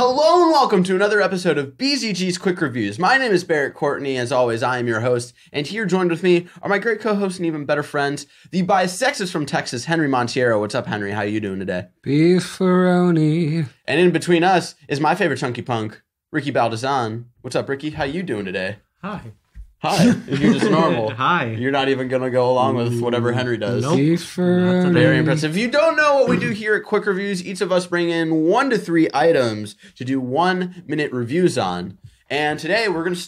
Hello and welcome to another episode of BZG's Quick Reviews. My name is Barrett Courtney. As always, I am your host. And here joined with me are my great co-hosts and even better friends, the bisexist from Texas, Henry Montiero. What's up, Henry? How you doing today? Beefaroni. And in between us is my favorite chunky punk, Ricky Baldazan. What's up, Ricky? How you doing today? Hi. Hi. You're just normal. Hi. You're not even going to go along with whatever Henry does. Nope. Beefaroni. Very impressive. If you don't know what we do here at Quick Reviews, each of us bring in 1 to 3 items to do 1-minute reviews on. And today we're going to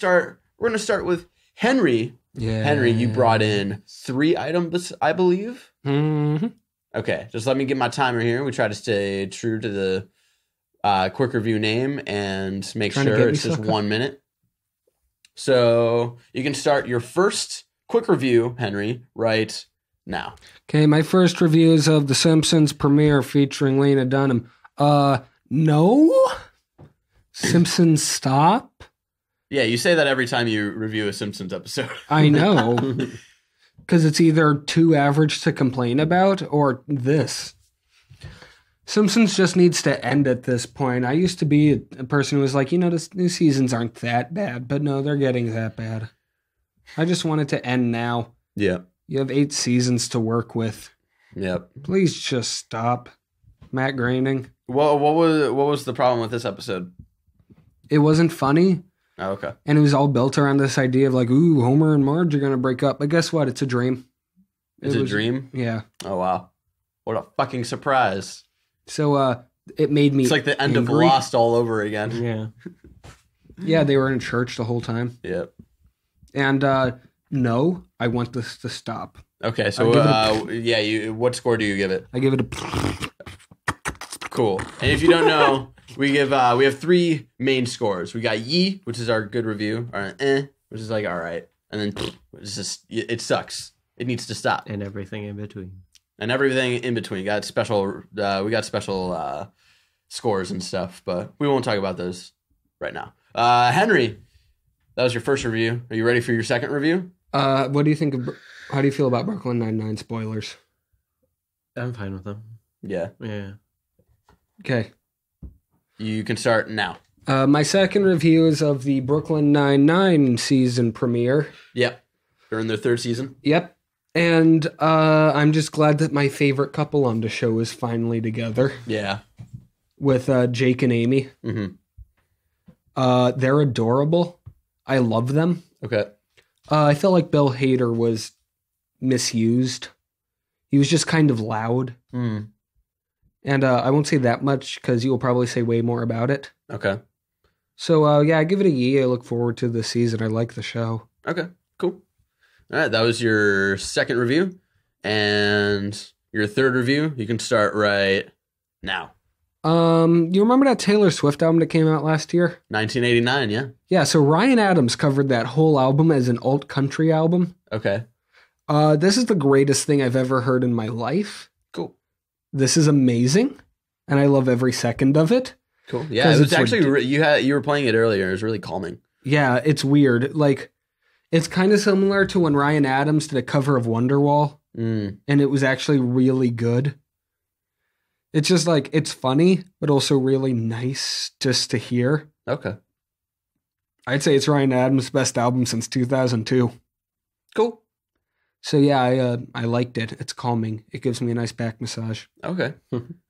start with Henry. Yeah. Henry, you brought in 3 items, I believe. Mm-hmm. Okay, just let me get my timer here. We try to stay true to the Quick Review name and make sure it's just 1 minute. So you can start your first quick review, Henry, right now. Okay, my first review is of The Simpsons premiere featuring Lena Dunham. No? Simpsons stop? Yeah, you say that every time you review a Simpsons episode. I know. Because it's either too average to complain about or this. Simpsons just needs to end at this point. I used to be a person who was like, the new seasons aren't that bad, but no, they're getting that bad. I just want it to end now. Yeah. You have 8 seasons to work with. Yep. Please just stop. Matt Groening. What was the problem with this episode? It wasn't funny. Oh, okay. And it was all built around this idea of like, ooh, Homer and Marge are going to break up. But guess what? It's a dream. It's a dream? Yeah. Oh, wow. What a fucking surprise. So it made me It's like the end angry. of Lost all over again. Yeah. Yeah, they were in church the whole time. Yep. And no, I want this to stop. Okay, so what score do you give it? I give it a... Cool. And if you don't know, we have 3 main scores. We got Yee, which is our good review, or which is like all right, and then it's just it sucks. It needs to stop. And everything in between. And everything in between. We got special scores and stuff, but we won't talk about those right now. Henry, that was your first review. Are you ready for your second review? What do you think of... How do you feel about Brooklyn Nine-Nine spoilers? I'm fine with them. Yeah. Yeah. Okay. You can start now. My second review is of the Brooklyn Nine-Nine season premiere. Yep. They're in their 3rd season. Yep. And I'm just glad that my favorite couple on the show is finally together. Yeah. With Jake and Amy. Mm-hmm. They're adorable. I love them. Okay. I felt like Bill Hader was misused. He was just kind of loud. Mm. And I won't say that much because you will probably say way more about it. Okay. So, I give it a yee. I look forward to the season. I like the show. Okay, cool. All right, that was your second review. And your third review, you can start right now. You remember that Taylor Swift album that came out last year? 1989, yeah? Yeah, so Ryan Adams covered that whole album as an alt country album. Okay. This is the greatest thing I've ever heard in my life. Cool. This is amazing, and I love every second of it. Cool. Yeah, it was actually, you were playing it earlier. It was really calming. Yeah, it's weird. Like, it's kind of similar to when Ryan Adams did a cover of Wonderwall, and it was actually really good. It's just like, it's funny, but also really nice just to hear. Okay. I'd say it's Ryan Adams' best album since 2002. Cool. So yeah, I liked it. It's calming. It gives me a nice back massage. Okay.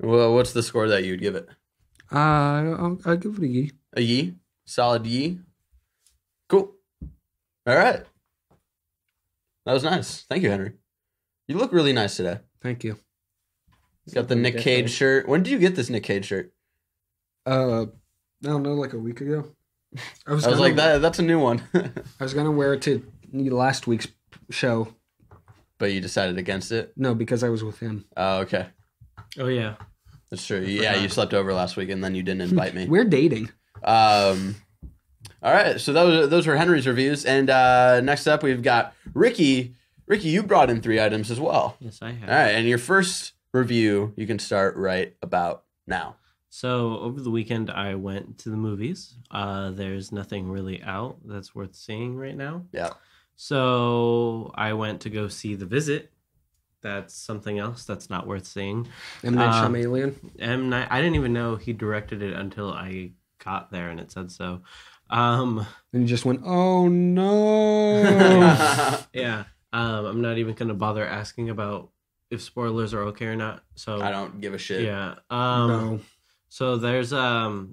Well, what's the score that you'd give it? I'll give it a yee. A yee? Solid yee? Cool. All right. That was nice. Thank you, Henry. You look really nice today. Thank you. You got the Nick Cage shirt. When did you get this Nick Cage shirt? I don't know, like a week ago. I was like, that's a new one. I was going to wear it to last week's show. But you decided against it? No, because I was with him. Oh, okay. Oh, yeah. That's true. Yeah, you slept over last week and then you didn't invite me. We're dating. All right, so those were Henry's reviews. And next up, we've got Ricky. Ricky, you brought in 3 items as well. Yes, I have. All right, and your first review, you can start right about now. So over the weekend, I went to the movies. There's nothing really out that's worth seeing right now. Yeah. So I went to go see The Visit. That's something else that's not worth seeing. M. Night Shyamalan. M. Night, I didn't even know he directed it until I shot there, and it said so. And you just went, oh no. Yeah. I'm not even gonna bother asking about if spoilers are okay or not. So I don't give a shit. Yeah. No. So there's the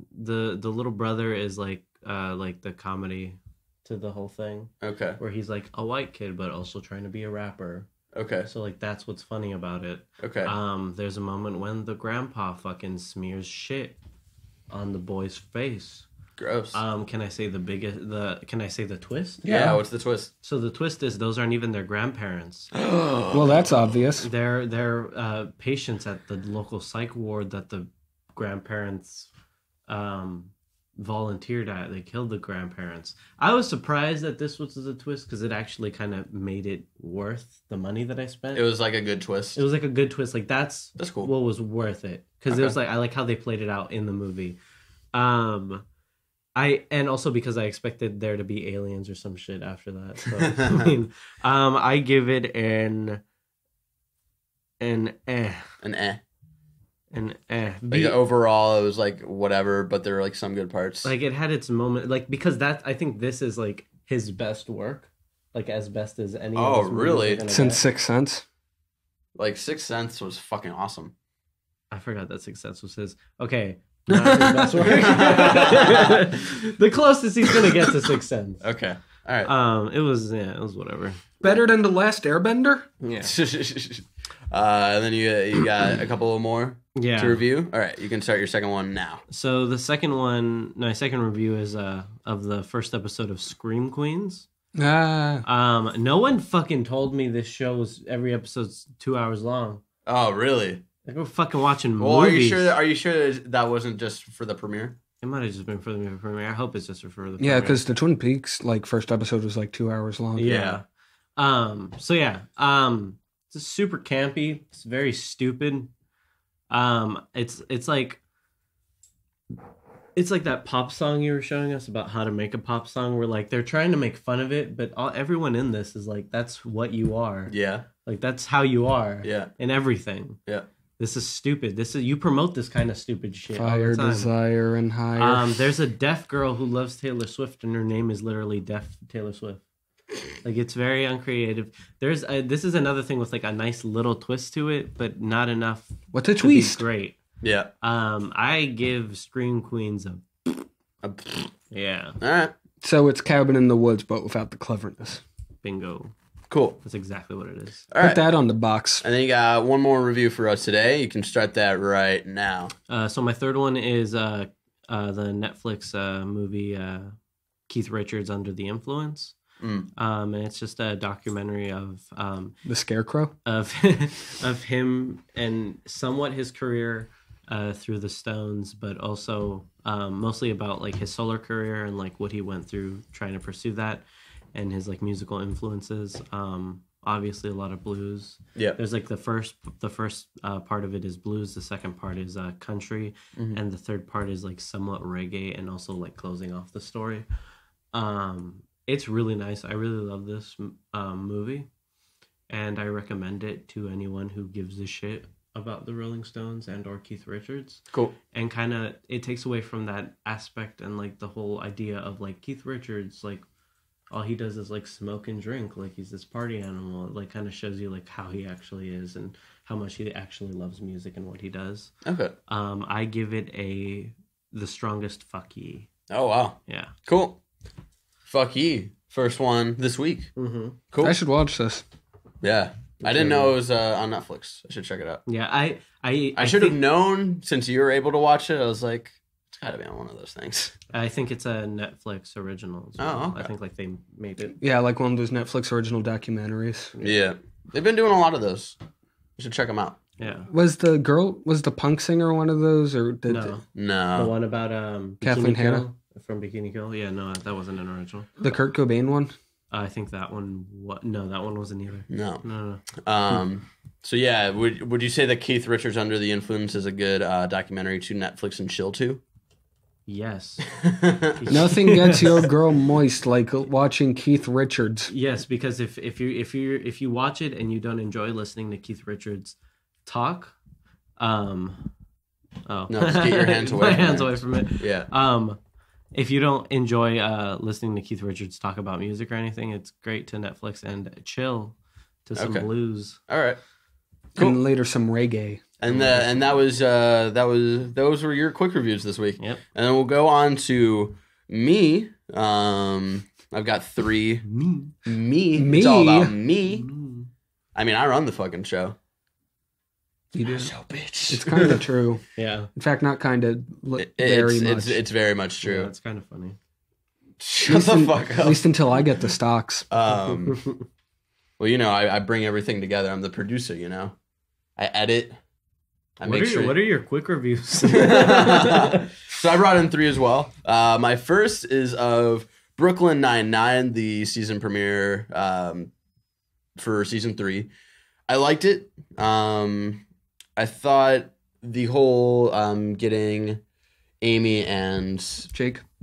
little brother is like the comedy to the whole thing. Okay. Where he's like a white kid but also trying to be a rapper. Okay. So like that's what's funny about it. Okay. There's a moment when the grandpa fucking smears shit on the boy's face. Gross. Can I say the twist? Yeah, what's the twist? So the twist is those aren't even their grandparents. Well, that's obvious. They're patients at the local psych ward that the grandparents volunteered at. They killed the grandparents. I was surprised that this was the twist because it actually kind of made it worth the money that I spent. It was like a good twist. It was like a good twist. Like that's cool. What was worth it because it was like I like how they played it out in the movie. And also because I expected there to be aliens or some shit after that. So I mean, I give it an eh. Like overall, it was like whatever, but there were like some good parts. Like it had its moment, like because I think this is like his best work, like as best as any. Oh, really? Since Sixth Sense. Like Sixth Sense was fucking awesome. I forgot that Sixth Sense was his. Okay. Not his best work. The closest he's gonna get to Sixth Sense. Okay. All right. It was whatever. Better than The Last Airbender? Yeah. And then you got a couple more to review. All right, you can start your second one now. So the second review is of the first episode of Scream Queens. No one fucking told me this show was every episode's 2 hours long. Oh, really? Like we're fucking watching well, movies. Are you sure that wasn't just for the premiere? It might have just been for the premiere. I hope it's just for the premiere. Yeah, because the Twin Peaks first episode was 2 hours long. Yeah. It's super campy. It's very stupid. It's like that pop song you were showing us about how to make a pop song where they're trying to make fun of it, but everyone in this is that's what you are. Yeah. That's how you are. Yeah. In everything. Yeah. This is stupid. You promote this kind of stupid shit. Fire, all the time. desire, and higher. There's a deaf girl who loves Taylor Swift, and her name is literally Deaf Taylor Swift. It's very uncreative. This is another thing with a nice little twist to it, but not enough. What's a twist? Great. Yeah. I give Scream Queens a yeah. All right. So it's Cabin in the Woods, but without the cleverness. Bingo. Cool. That's exactly what it is. All Put right. that on the box. And then you got one more review for us today. You can start that right now. So my third one is the Netflix movie Keith Richards Under the Influence. And it's just a documentary of the Scarecrow of him and somewhat his career through the Stones, but also mostly about his solo career and what he went through trying to pursue that. And his musical influences, obviously a lot of blues. Yeah, there's the first part of it is blues. The second part is country, and the third part is somewhat reggae, and also closing off the story. It's really nice. I really love this movie, and I recommend it to anyone who gives a shit about the Rolling Stones and or Keith Richards. Cool. And kind of it takes away from that aspect and the whole idea of Keith Richards all he does is smoke and drink, he's this party animal. It kind of shows you how he actually is and how much he actually loves music and what he does. Okay. I give it the strongest fuck ye. Oh wow. Yeah. Cool. Fuck ye. First one this week. Mm-hmm. Cool. I should watch this. Yeah. I didn't know it was on Netflix. I should check it out. Yeah, I should have known since you were able to watch it. I was like, it's got to be on one of those things. I think it's a Netflix original. Oh, okay. I think they made it. Yeah, one of those Netflix original documentaries. Yeah. They've been doing a lot of those. You should check them out. Yeah. Was the punk singer one of those or No. The one about Kathleen Hanna from Bikini Kill? Yeah, no, that wasn't an original. The Kurt Cobain one? I think that one no, that one wasn't either. No. So yeah, would you say that Keith Richards Under the Influence is a good documentary to Netflix and chill to? Yes. Nothing gets your girl moist like watching Keith Richards. Yes, because if you watch it and you don't enjoy listening to Keith Richards talk, no, just get your hands away. Away from it. Yeah. if you don't enjoy listening to Keith Richards talk about music or anything, it's great to Netflix and chill to some blues. All right. Cool. And later some reggae. And those were your quick reviews this week. Yep. And then we'll go on to me. I've got 3. Me. It's all about me. I mean, I run the fucking show. You do. So bitch. It's kind of true. Yeah. In fact, not kind of. Very much. It's very much true. Yeah, it's kind of funny. Shut the fuck up. At least until I get the stocks. Well, you know, I bring everything together. I'm the producer. You know, I edit. What are your quick reviews? So I brought in 3 as well. My first is of Brooklyn Nine-Nine, the season premiere for season 3. I liked it. I thought the whole getting Amy and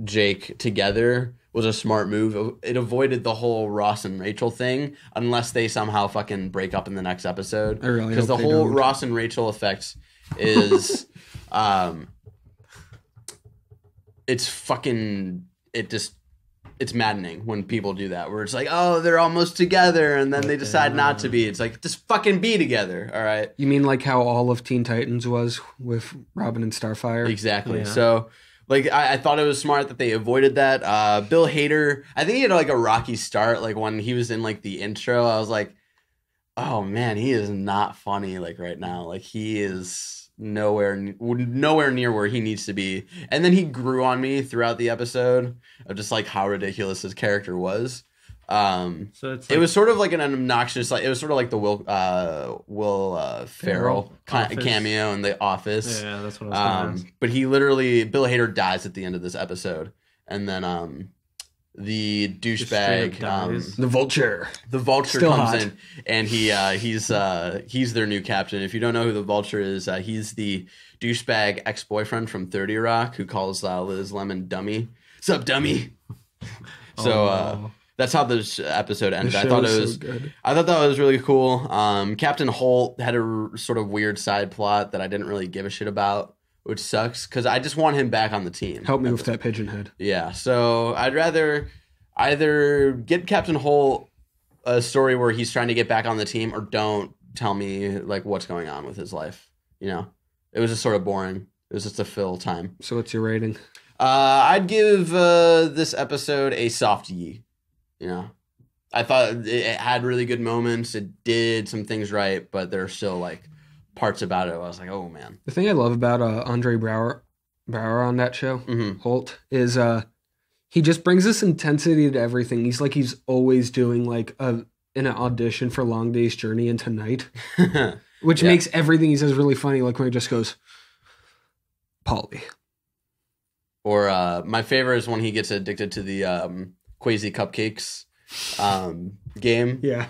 Jake together was a smart move. It avoided the whole Ross and Rachel thing, unless they somehow fucking break up in the next episode. I really because the whole Ross and Rachel effect is, it's maddening when people do that, where it's like, oh, they're almost together, and then they decide not to be. It's like, just fucking be together, all right? You mean like how all of Teen Titans was with Robin and Starfire? Exactly. Yeah. So, like, I thought it was smart that they avoided that. Bill Hader, I think he had like a rocky start. Like when he was in like the intro, I was like, oh man, he is not funny like right now. Like he is nowhere near where he needs to be. And then he grew on me throughout the episode of just like how ridiculous his character was. So it's like, it was sort of like an obnoxious, like it was sort of like the Will Ferrell cameo in The Office. Yeah, that's what I was but he literally, Bill Hader dies at the end of this episode, and then the douchebag, the Vulture Still comes hot. In, and he's their new captain. If you don't know who the Vulture is, he's the douchebag ex-boyfriend from 30 Rock who calls Liz Lemon dummy. Sup, dummy? So that's how this episode ended. I thought it was so good. I thought that was really cool. Captain Holt had a sort of weird side plot that I didn't really give a shit about, which sucks because I just want him back on the team. Help me with that pigeon head. Yeah, so I'd rather either get Captain Holt a story where he's trying to get back on the team, or don't tell me like what's going on with his life. You know, it was just sort of boring. It was just to fill time. So what's your rating? I'd give this episode a soft yee. You know, I thought it had really good moments. It did some things right, but there are still like parts about it I was like, oh man. The thing I love about Andre Braugher on that show, Holt, is he just brings this intensity to everything. He's always doing like an audition for Long Day's Journey into Night, which makes everything he says really funny. Like when he just goes, Polly. Or my favorite is when he gets addicted to the Quasi Cupcakes game. Yeah.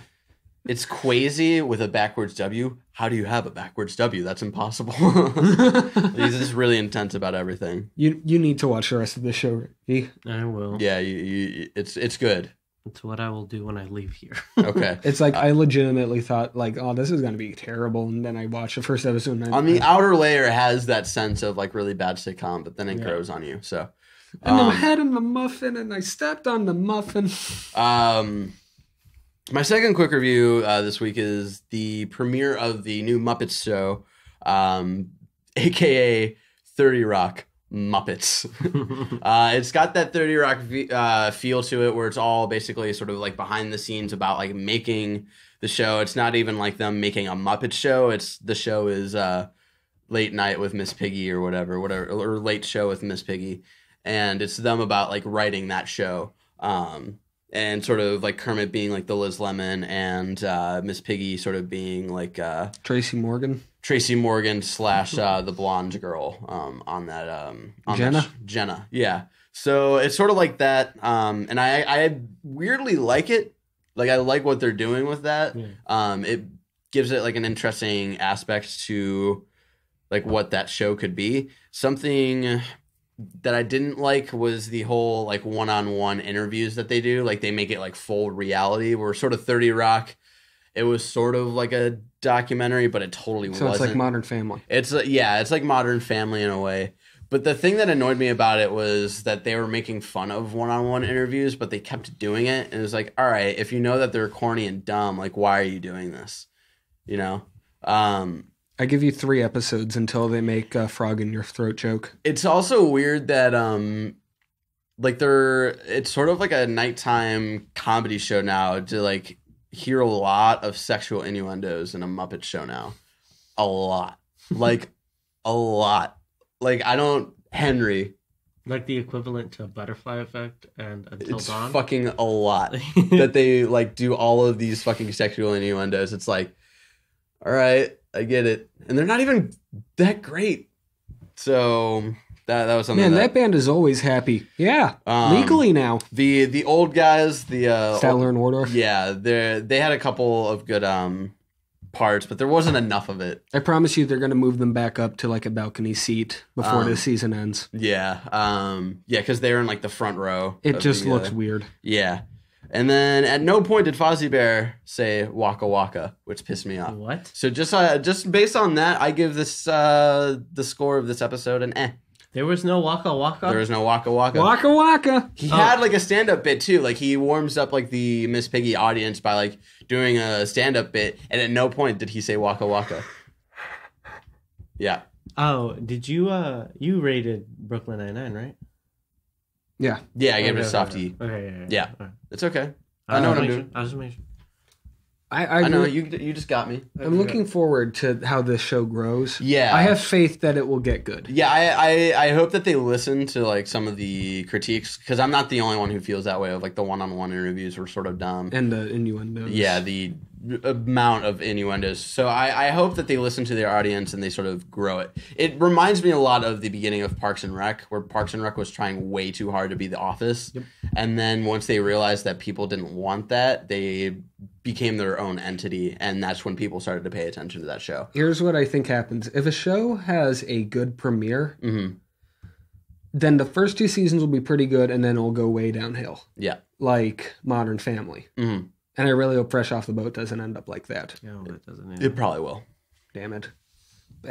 It's Quasi with a backwards W. How do you have a backwards W? That's impossible. He's just really intense about everything. You need to watch the rest of the show, Ricky. I will. Yeah, it's good. It's what I will do when I leave here. Okay. It's like I legitimately thought like, oh, this is going to be terrible, and then I watched the first episode. And the outer layer has that sense of like really bad sitcom, but then it grows on you. So. And I had in the muffin, and I stepped on the muffin. My second quick review this week is the premiere of the new Muppets show, aka 30 Rock Muppets. It's got that 30 Rock feel to it, where it's all basically sort of like behind the scenes about like making the show. It's not even like them making a Muppet show. The show is Late Night with Miss Piggy or whatever, or Late Show with Miss Piggy. And it's them about like writing that show, and sort of like Kermit being like the Liz Lemon, and Miss Piggy sort of being like Tracy Morgan / the blonde girl on that Jenna. Jenna, yeah. So it's sort of like that, and I weirdly like it. Like I like what they're doing with that. Yeah. It gives it like an interesting aspect to like what that show could be. Something that I didn't like was the whole like one-on-one interviews that they do. Like they make it like full reality, where sort of 30 Rock, it was sort of like a documentary, but it totally wasn't. So it's like Modern Family. It's like Modern Family in a way. But the thing that annoyed me about it was that they were making fun of one-on-one interviews, but they kept doing it. And it was like, all right, if you know that they're corny and dumb, like, why are you doing this? You know? I give you 3 episodes until they make a frog in your throat joke. It's also weird that, like, it's sort of like a nighttime comedy show now to, like, hear a lot of sexual innuendos in a Muppet show now. A lot. Like, a lot. Like, Henry. Like the equivalent to Butterfly Effect and Until It's Dawn. fucking a lot that they, like, do all of these fucking sexual innuendos. It's like, all right, I get it. And they're not even that great. So that was something. Man, that band is always happy. Yeah, legally now. The old guys, Statler and Waldorf. Yeah, they had a couple of good parts, but there wasn't enough of it. I promise you they're going to move them back up to like a balcony seat before the season ends. Yeah. Because they're in like the front row. It just looks weird. Yeah. And then at no point did Fozzie Bear say Waka Waka, which pissed me off. What? So just based on that, I give this the score of this episode an eh. There was no Waka Waka? There was no Waka Waka. Waka Waka! He had like a stand-up bit too. Like he warms up like the Miss Piggy audience by like doing a stand-up bit, and at no point did he say Waka Waka. Yeah. Oh, did you rated Brooklyn Nine-Nine, right? Yeah. Yeah, I gave it a softie. Okay, yeah. Right. It's okay. I know what I'm doing. I was just making I know you just got me. I'm looking forward to how this show grows. Yeah. I have faith that it will get good. Yeah, I hope that they listen to like some of the critiques, because I'm not the only one who feels that way of like the one-on-one interviews were sort of dumb. And the innuendos. Yeah, the amount of innuendos. So I hope that they listen to their audience and they sort of grow it. It reminds me a lot of the beginning of Parks and Rec, where Parks and Rec was trying way too hard to be The Office. Yep. And then once they realized that people didn't want that, they became their own entity, and that's when people started to pay attention to that show. Here's what I think happens. If a show has a good premiere, then the first 2 seasons will be pretty good, and then it'll go way downhill. Yeah. Like Modern Family. Mm-hmm. And I really hope Fresh Off the Boat doesn't end up like that. No, it doesn't. Either. It probably will. Damn it.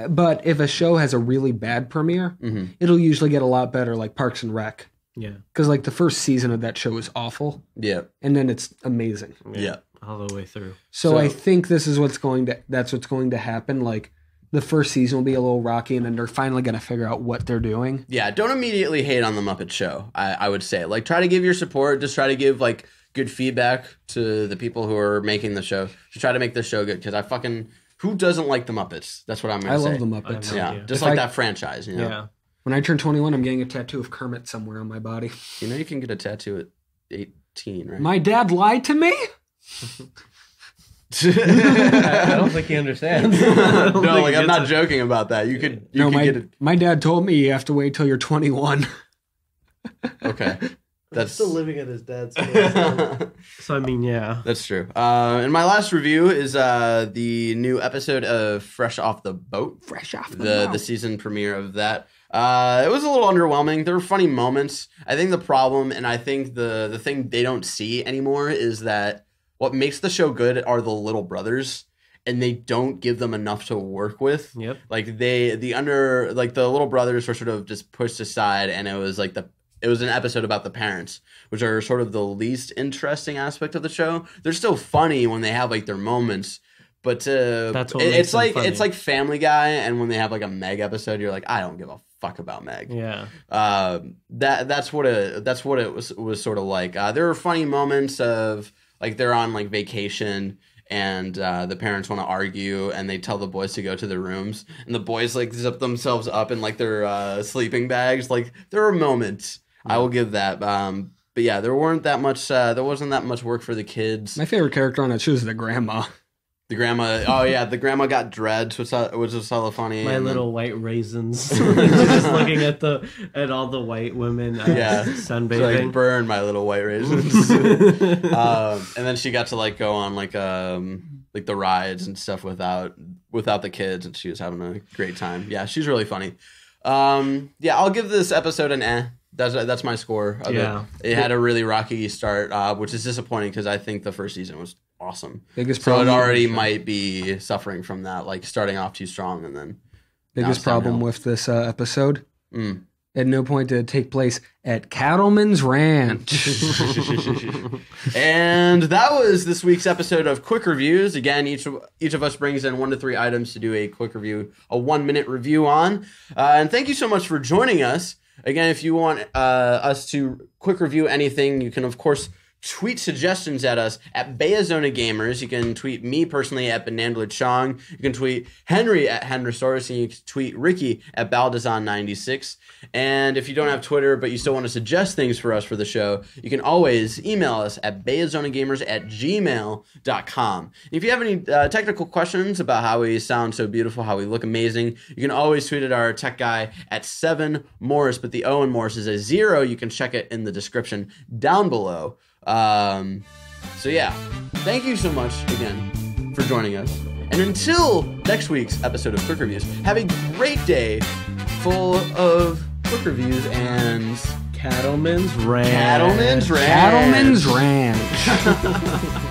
But if a show has a really bad premiere, it'll usually get a lot better, like Parks and Rec. Yeah. Because like the first season of that show is awful. Yeah. And then it's amazing. Yeah. All the way through. So I think that's what's going to happen. Like the first season will be a little rocky, and then they're finally going to figure out what they're doing. Yeah. Don't immediately hate on the Muppet Show. I would say, like, try to give your support. Just try to give like good feedback to the people who are making the show. Just try to make the show good, because who doesn't like the Muppets? That's what I'm going to say. I love the Muppets. Yeah. Just like that franchise, you know? Yeah. When I turn 21, I'm getting a tattoo of Kermit somewhere on my body. You know you can get a tattoo at 18, right? My dad lied to me? I don't think he understands. No, like I'm not joking about that. You could get it. My dad told me you have to wait till you're 21. Okay. That's still living at his dad's place. So I mean, yeah. That's true. And my last review is the new episode of Fresh Off the Boat. Fresh Off the Boat. The season premiere of that. It was a little underwhelming. There were funny moments. I think the problem, and I think the thing they don't see anymore, is that what makes the show good are the little brothers, and they don't give them enough to work with. Yep. Like the little brothers were sort of just pushed aside, and it was like it was an episode about the parents, which are sort of the least interesting aspect of the show. They're still funny when they have like their moments, but that's what it's like Family Guy, and when they have like a Meg episode, you're like, I don't give a fuck about Meg. Yeah. That's what it was sort of like. There were funny moments of like they're on like vacation, and the parents want to argue, and they tell the boys to go to their rooms, and the boys like zip themselves up in like their sleeping bags. Like there are moments. I will give that. But yeah, there wasn't that much work for the kids. My favorite character on that show is the grandma. The grandma. Oh yeah, the grandma got dreads, which was hella funny. My little white raisins. Just looking at all the white women sunbathing. Like, burn my little white raisins. And then she got to like go on like the rides and stuff without the kids, and she was having a great time. Yeah, she's really funny. Yeah, I'll give this episode an eh. That's my score of it. It had a really rocky start, which is disappointing because I think the first season was awesome. So it already might be suffering from that, like starting off too strong and then. Biggest problem with this episode? At no point did it take place at Cattleman's Ranch. And that was this week's episode of Quick Reviews. Again, each of us brings in 1 to 3 items to do a quick review, a 1-minute review on. And thank you so much for joining us. Again, if you want us to quick review anything, you can, of course, tweet suggestions at us at baiazonagamers. You can tweet me personally at Benandler You can tweet Henry at Henrysaurus, and you can tweet Ricky at Baldazon96. And if you don't have Twitter, but you still want to suggest things for us for the show, you can always email us at baiazonagamers@gmail.com. If you have any technical questions about how we sound so beautiful, how we look amazing, you can always tweet at our tech guy at 7Morris, but the O in Morris is a 0. You can check it in the description down below. So yeah, thank you so much again for joining us. And until next week's episode of Quick Reviews, have a great day full of quick reviews and Cattleman's Ranch. Cattleman's Ranch. Cattleman's Ranch.